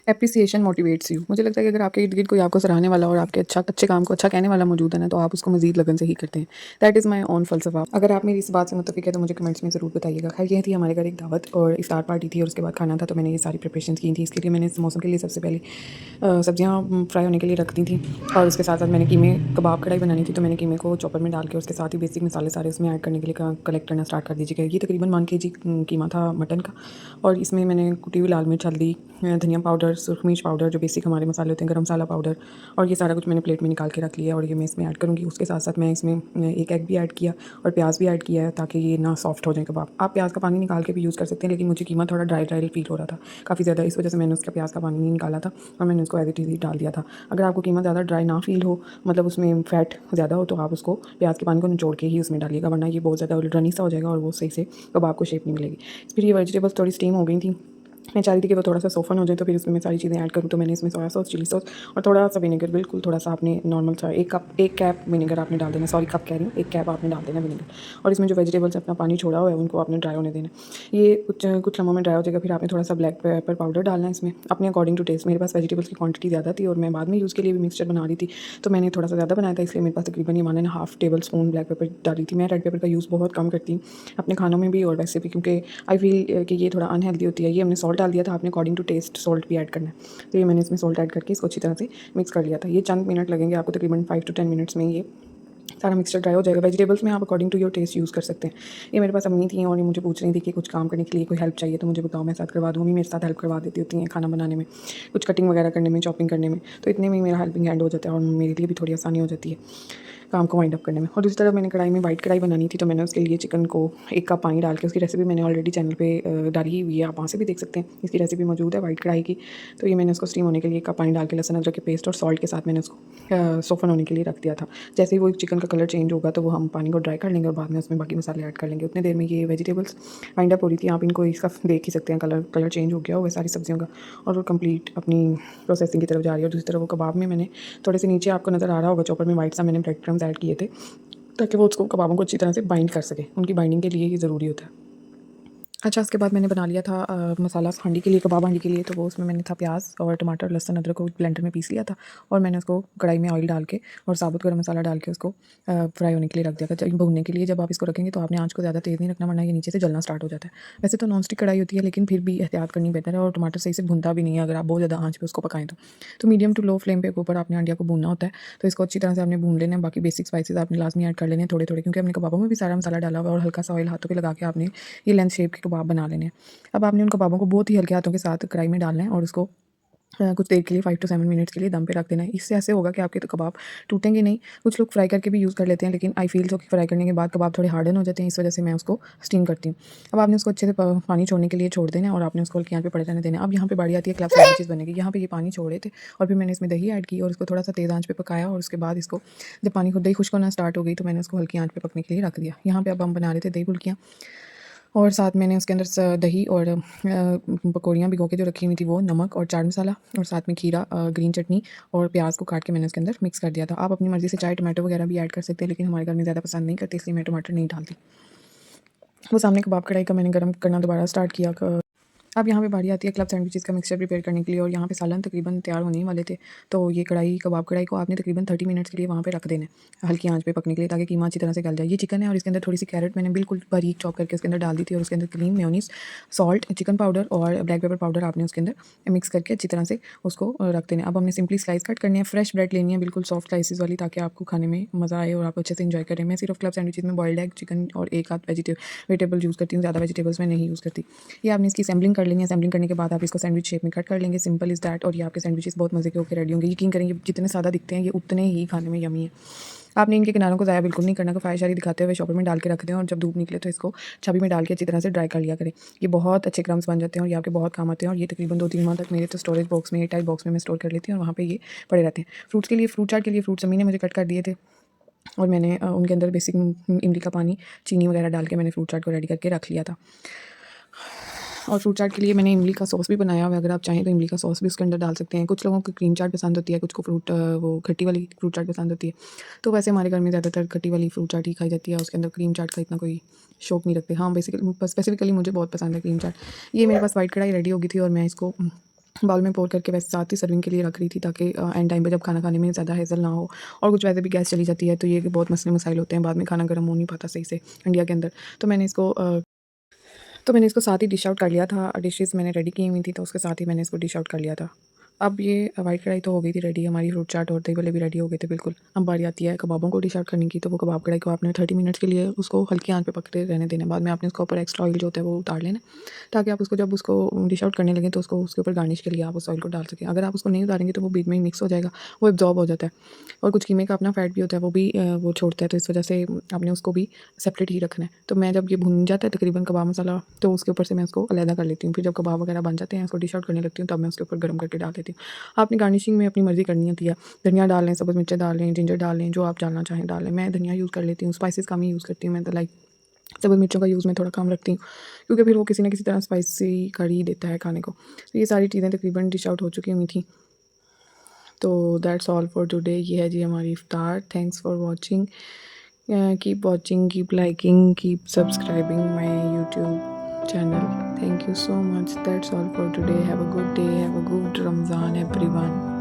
Appreciation motivates you. मुझे लगता है कि अगर आपके इर्द गिर्द कोई आपको सराहने वाला और आपके अच्छे काम को अच्छा कहने वाला मौजूद है ना, तो आप उसको मजीद लगन से ही करते हैं। दैट इज़ माई ओन फ़लसफ़ा। अगर आप मेरी इस बात से मुत्तफ़िक है तो मुझे कमेंट्स में ज़रूर बताइएगा। खैर, ये थी हमारे घर एक दावत और इफ्तार पार्टी थी और उसके बाद खाना था, तो मैंने ये सारी प्रिपरेशन की थी। इसके लिए मैंने इस मौसम के लिए सबसे पहले सब्जियाँ फ्राई होने के लिए रख दी थी और उसके साथ साथ मैंने कीमे कबाब कढ़ाई बनानी थी, तो मैंने कीमे को चॉपर में डाल के उसके साथ ही बेसिक मसाले सारे उसमें ऐड करने के लिए कलेक्ट करना स्टार्ट कर दीजिएगा। ये तकरीबन 1 kg कीमा था मटन का और इसमें मैंने कुटी हुई लाल मिर्च, हल्दी, धनिया पाउडर, सुरख मिर्च पाउडर, जो बेसिक हमारे मसाले होते हैं, गरम मसाला पाउडर और ये सारा कुछ मैंने प्लेट में निकाल के रख लिया और ये मैं इसमें ऐड करूँगी। उसके साथ साथ मैं इसमें एक एग भी ऐड किया और प्याज भी ऐड किया है ताकि ये ना सॉफ्ट हो जाए कबाब। आप प्याज का पानी निकाल के भी यूज़ कर सकते हैं, लेकिन मुझे कीमा थोड़ा ड्राई ड्राई फील हो रहा था काफ़ी ज़्यादा, इस वजह से मैंने उसका प्याज का पानी नहीं निकाला था और मैंने उसको एज इट इज़ डाल दिया था। अगर आपको कीमा ज़्यादा ड्राई ना फील हो, मतलब उसमें फ़ैट ज़्यादा हो, तो आप उसको प्याज के पानी को निचोड़ के ही उसमें डालिएगा, वरना ये बहुत ज़्यादा रनी सा हो जाएगा और वो सही से कबाब को शेप नहीं मिलेगी। फिर ये वेजिटेबल्स थोड़ी स्टीम हो गई थी, मैं चाह रही थी कि वो थोड़ा सा सोफन हो जाए, तो फिर उसमें मैं सारी चीज़ें ऐड करूँ। तो मैंने इसमें सोया सॉस, चिली सॉस और थोड़ा सा विनेगर, बिल्कुल थोड़ा सा आपने नॉर्मल सा एक कैप विनेगर आपने डाल देना, सॉरी कप कह रही हूँ, 1 कैप आपने डाल देना विनेगर। और इसमें जो वेजिटेबल्स अपना पानी छोड़ा हुआ है उनको आपने ड्राई होने देना। ये कुछ लम्हों में ड्राई हो जाएगा। फिर आपने थोड़ा सा ब्लैक पेपर पाउडर डालना है इसमें अपने अकॉर्डिंग टू टेस्ट। मेरे पास वेजिटेबल्स की क्वांटिटी ज़्यादा थी और मैं बाद में यूज़ के लिए भी मिक्सचर बना रही थी, तो मैंने थोड़ा सा ज़्यादा बनाया था, इसलिए मेरे पास तकरीबन ये 1.5 टेबल स्पून ब्लैक पेपर डाली थी। मैं रेड पेपर का यूज़ बहुत कम करती हूँ अपने खानों में भी और वैसे भी, क्योंकि आई फील कि ये थोड़ा अनहेल्दी होती है। ये हमने सॉल्ट डाल दिया था, आपने अकॉर्डिंग टू टेस्ट सॉल्ट भी ऐड करना है। तो ये मैंने इसमें सॉल्ट ऐड करके इसको अच्छी तरह से मिक्स कर लिया था। ये चंद मिनट लगेंगे आपको, तकरीबन 5 to 10 मिनट्स में ये सारा मिक्सचर ड्राई हो जाएगा। वेजिटेबल्स में आप according to your taste use कर सकते हैं। ये मेरे पास अम्मी थी और ये मुझे पूछ रही थी कि कुछ काम करने के लिए कोई हेल्प चाहिए तो मुझे बताओ, मैं साथ करवा दूँ। अम्मी मेरे साथ हेल्प करवा देती होती हैं खाना बनाने में, कुछ कटिंग वगैरह करने में, चॉपिंग करने में, तो इतने में ही मेरा हेल्पिंग हैंड हो जाता है और मेरे लिए भी थोड़ी आसानी हो जाती है काम को वाइंड अप करने में। और दूसरी तरफ मैंने कढ़ाई में वाइट कढ़ाई बनानी थी, तो मैंने उसके लिए चिकन को 1 कप पानी डाल के, उसकी रेसिपी मैंने ऑलरेडी चैनल पे डाली हुई है, आप वहाँ से भी देख सकते हैं, इसकी रेसिपी मौजूद है वाइट कढ़ाई की। तो ये मैंने उसको स्टीम होने के लिए 1 कप पानी डाल के लहसुन अदरक के पेस्ट और सॉल्ट के साथ मैंने उसको सोफन होने के लिए रख दिया था। जैसे ही वो चिकन का कलर चेंज होगा तो वो हम पानी को ड्राई कर लेंगे और बाद में उसमें बाकी मसाले ऐड कर लेंगे। उतनी देर में ये वेजिटेबल्स वाइंड अप हो रही थी। आप इनको इसका देख ही सकते हैं, कलर चेंज हो गया हो सारी सब्जियों का और वो कंप्लीट अपनी प्रोसेसिंग की तरफ जा रही है। और दूसरी तरफ वो कबाब में मैंने थोड़े से नीचे आपको नज़र आ रहा होगा चॉपर में वाइट सा मैंने ब्रेड क्रम्स ऐड किए थे, ताकि वो उसको कबाबों को अच्छी तरह से बाइंड कर सके। उनकी बाइंडिंग के लिए ये ज़रूरी होता है। अच्छा, उसके बाद मैंने बना लिया था मसाला हांडी के लिए, कबाब हांडी के लिए। तो वो उसमें मैंने था प्याज और टमाटर, लहसुन, अदरक को ब्लेंडर में पीस लिया था और मैंने उसको कढ़ाई में ऑयल डाल के और साबुत गरम मसाला डाल के उसको फ्राई होने के लिए रख दिया था। जब भूनने के लिए जब आप इसको रखेंगे तो आपने आँच को ज़्यादा तेज़ नहीं रखना, वरना ये नीचे से जलना स्टार्ट हो जाता है। वैसे तो नॉन स्टिक कढ़ाई होती है, लेकिन फिर भी एहतियात करनी बेहतर है और टमाटर सही से भुनता भी नहीं है अगर आप बहुत ज़्यादा आँच पे उसको पकाएं तो मीडियम टू लो फ्लेम पे ऊपर आपने हांडिया को भूनना होता है। तो इसको अच्छी तरह से आपने भून लेना है। बाकी बेसिक स्पाइसेस आपने लाजमी ऐड कर लेने हैं थोड़े थोड़े, क्योंकि हमने कबाबों में भी सारा मसाला डाला हुआ है और हल्का सा ऑयल हाथों पे लगा के आपने ये लेंथ शेप के कबाब बना लेने हैं। अब आपने उन कबाबों को बहुत ही हल्के हाथों के साथ कढ़ाई में डालना है और उसको कुछ देर के लिए 5 to 7 मिनट्स के लिए दम पे रख देना है। इससे ऐसे होगा कि आपके तो कबाब टूटेंगे नहीं। कुछ लोग फ्राई करके भी यूज़ कर लेते हैं, लेकिन आई फील सो कि फ्राई करने के बाद कबाब थोड़े हार्डन हो जाते हैं, इस वजह से मैं उसको स्टीम करती हूँ। अब आपने उसको अच्छे से पानी छोड़ने के लिए छोड़ देना है और आपने उसको हल्की आंच पे पड़े रहने देना है। अब यहाँ पे बारी आती है क्लब सैंडविचेस बनेगी। यहाँ पे ये पानी छोड़े थे और फिर मैंने इसमें दही ऐड की और उसको थोड़ा सा तेज़ आंच पे पकाया और उसके बाद इसको जब पानी खुद दही खुश्क होना स्टार्ट हो गई तो मैंने उसको हल्की आंच पे पकने के लिए रख दिया। यहाँ पे अब हम बना रहे थे दही फुल्कियाँ और साथ मैंने उसके अंदर दही और पकौड़ियाँ भिगो के जो रखी हुई थी वो, नमक और चाट मसाला और साथ में खीरा, ग्रीन चटनी और प्याज को काट के मैंने उसके अंदर मिक्स कर दिया था। आप अपनी मर्ज़ी से चाहे टमाटो वगैरह भी ऐड कर सकते हैं, लेकिन हमारे घर में ज़्यादा पसंद नहीं करते, इसलिए मैं टमाटर नहीं डालती। वो सामने कबाब कढ़ाई का मैंने गर्म करना दोबारा स्टार्ट किया। अब यहाँ पे बारी आती है क्लब सैंडविचेस का मिक्सचर प्रिपेयर करने के लिए और यहाँ पे सालन तकरीबन तैयार होने ही वाले थे। तो ये कढ़ाई, कबाब कढ़ाई को आपने तकरीबन 30 मिनट्स के लिए वहाँ पे रख देना है हल्की आंच पे पकने के लिए, ताकि कीमा अच्छी तरह से गल जाए। ये चिकन है और इसके अंदर थोड़ी सी कैरेट मैंने बिल्कुल बारीक चॉप करके उसके अंदर डाल दी थी और उसके अंदर cream, mayonnaise, salt, chicken powder और ब्लैक पेपर पाउडर आपने उसके अंदर मिक्स करके अच्छी तरह से उसको रख देना है। अब हमने सिंपली स्लाइस कट करनी है, फ्रेश ब्रेड लेनी है, बिल्कुल सॉफ्ट स्लाइसिस वाली, ताकि आपको खाने में मज़ा आए और आप अच्छे से इन्जॉय करें। मैं सिर्फ क्लब सैंडविचेस में बॉइल्ड एग, चिकन और एक आध वेजिटेबल यूज़ करती हूँ, ज़्यादा वेजिटेबल्स मैं नहीं यूज़ करती। ये आपने इसकी असेंबलिंग कर लेनी है। असेंबलिंग करने के बाद आप इसको सैंडविच शेप में कट कर लेंगे। Simple is that. और ये आपके सैंडविचेस बहुत मज़े के होकर रेडी होंगे। यकीन करेंगे जितने सादा दिखते हैं ये उतने ही खाने में यमी है। आपने इनके किनारों को ज़ाया बिल्कुल नहीं करना, फायर शारी दिखाते हुए शॉपर में डाल के रख दें और जब धूप निकले तो इसको छवि में डाल के अच्छी तरह से ड्राई कर लिया करें। ये बहुत अच्छे क्रम्स बन जाते हैं और ये आपके बहुत काम आते हैं और ये तकरीबन 2-3 माह तक मेरे तो स्टोरेज बॉक्स में, एयर टाइट बॉक्स में मैं स्टोर कर लेती हूँ और वहाँ पे ये पड़े रहते हैं। फ्रूट्स के लिए, फ्रूट चाट के लिए फ्रूट्स अम्मी ने मुझे कट कर दिए थे और मैंने उनके अंदर बेसिक इमली का पानी, चीनी वगैरह डाल के मैंने फ्रूट चाट को रेडी करके रख लिया था। और फ्रूट चाट के लिए मैंने इमली का सॉस भी बनाया हुआ है, अगर आप चाहें तो इमली का सॉस भी उसके अंदर डाल सकते हैं। कुछ लोगों को क्रीम चाट पसंद होती है, कुछ को वो खट्टी वाली फ्रूट चाट पसंद होती है। तो वैसे हमारे घर में ज़्यादातर खट्टी वाली फ्रूट चाट ही खाई जाती है, उसके अंदर क्रीम चाट का इतना कोई शौक नहीं रखते। हाँ, बेसिकली स्पेसिफिकली मुझे बहुत पसंद है क्रीम चाट। ये मेरे पास वाइट कढ़ाई रेडी हो गई थी और मैं इसको बाउल में पोर करके वैसे साथ ही सर्विंग के लिए रख रही थी, ताकि एंड टाइम पे जब खाना खाने में ज़्यादा हेज़ल ना हो। और कुछ वैसे भी गैस चली जाती है तो ये बहुत मसले मसाइल होते हैं, बाद में खाना गर्म हो नहीं पाता सही से इंडिया के अंदर। तो मैंने इसको साथ ही डिश आउट कर लिया था। डिशेज़ मैंने रेडी की हुई थी, तो उसके साथ ही मैंने इसको डिश आउट कर लिया था। अब ये वाइट कढ़ाई तो हो गई थी रेडी, हमारी फ्रूट चाट और दही भल्ले भी रेडी हो गए थे बिल्कुल। अब बारी आती है कबाबों को डिश आउट करने की। तो वो कबाब कढ़ाई को आपने 30 मिनट्स के लिए उसको हल्की आंच पे पकते रहने देना। बाद में आपने उसके ऊपर एक्स्ट्रा ऑयल जो होता है वो उतार लेना, ताकि आप उसको जब उसको डिश आउट करने लगें तो उसको उसके ऊपर गार्निश के लिए आप उस ऑयल को डाल सकें। अगर आप उसको नहीं उतारेंगे तो वो बीच में ही मिक्स हो जाएगा, वो एब्जॉर्ब हो जाता है। और कुछ कीमे का अपना फैट भी होता है, वो भी वो छोड़ता है, तो इस वजह से आपने उसको भी सेपरेट ही रखना है। तो मैं जब ये भुन जाता है तकरीबन कबाब मसाला, तो उसके ऊपर से मैं उसको अलग कर लेती हूँ। फिर जब कबाब वगैरह बन जाते हैं, उसको डिश आउट करने लगती हूँ, तब मैं उसके ऊपर गर्म करके डाल देती हूँ। आपने गार्निशिंग में अपनी मर्ज़ी करनी होती है, धनिया डाल लें, सब्ज़ मिर्चें डाल लें, जिंजर डाल लें, जो आप डालना चाहें डाल लें। मैं धनिया यूज़ कर लेती हूँ, स्पाइसेस कम ही यूज़ करती हूँ मैं, तो लाइक सब्ज़ मिर्चों का यूज़ मैं थोड़ा कम रखती हूँ, क्योंकि फिर वो किसी न किसी तरह स्पाइसी कर ही देता है खाने को। तो ये सारी चीज़ें तकरीबन डिश आउट हो चुकी हुई थी। तो दैट्स ऑल फॉर टुडे। ये है जी हमारी इफ्तार। Thanks for watching. Keep watching, keep liking, keep subscribing my YouTube channel. Thank you so much. That's all for today. Have a good day. Have a good Ramzan, everyone.